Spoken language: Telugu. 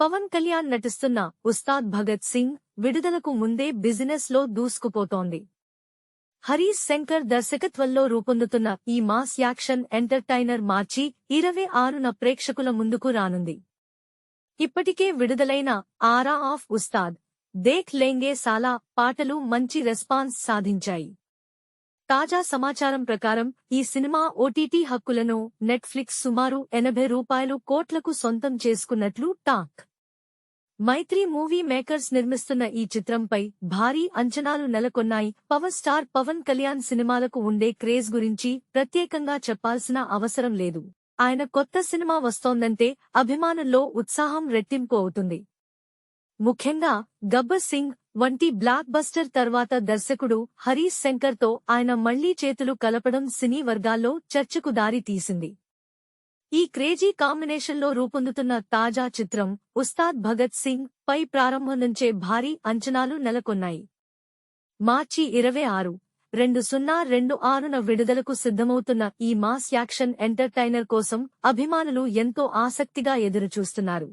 పవన్ కళ్యాణ్ నటిస్తున్న ఉస్తాద్ భగత్ సింగ్ విడుదలకు ముందే బిజినెస్ లో దూసుకుపోతోంది. హరీష్ శంకర్ దర్శకత్వంలో రూపొందుతున్న ఈ మాస్ యాక్షన్ ఎంటర్టైనర్ మార్చి 26న ప్రేక్షకుల ముందుకు రానుంది. ఇప్పటికే విడుదలైన ఆరా ఆఫ్ ఉస్తాద్, దేఖ్ లేంగే సాలా పాటలు మంచి రెస్పాన్స్ సాధించాయి. తాజా సమాచారం ప్రకారం ఈ సినిమా ఓటీటీ హక్కులను నెట్ఫ్లిక్స్ సుమారు 80 కోట్లకు సొంతం చేసుకున్నట్లు టాక్. మైత్రి మూవీ మేకర్స్ నిర్మిస్తున్న ఈ చిత్రంపై భారీ అంచనాలు నెలకొన్నాయి. పవర్ స్టార్ పవన్ కళ్యాణ్ సినిమాలకు ఉండే క్రేజ్ గురించి ప్రత్యేకంగా చెప్పాల్సిన అవసరం లేదు. ఆయన కొత్త సినిమా వస్తోందంటే అభిమానుల్లో ఉత్సాహం రెట్టింపు అవుతుంది. ముఖ్యంగా గబ్బర్ సింగ్ వంటి బ్లాక్ బస్టర్ తర్వాత దర్శకుడు హరీష్ శంకర్తో ఆయన మళ్లీ చేతులు కలపడం సినీ వర్గాల్లో చర్చకు దారి తీసింది. ఈ క్రేజీ కాంబినేషన్లో రూపొందుతున్న తాజా చిత్రం ఉస్తాద్ భగత్ సింగ్ పై ప్రారంభం నుంచే భారీ అంచనాలు నెలకొన్నాయి. మార్చి 26, 2026న విడుదలకు సిద్ధమవుతున్న ఈ మాస్ యాక్షన్ ఎంటర్టైనర్ కోసం అభిమానులు ఎంతో ఆసక్తిగా ఎదురుచూస్తున్నారు.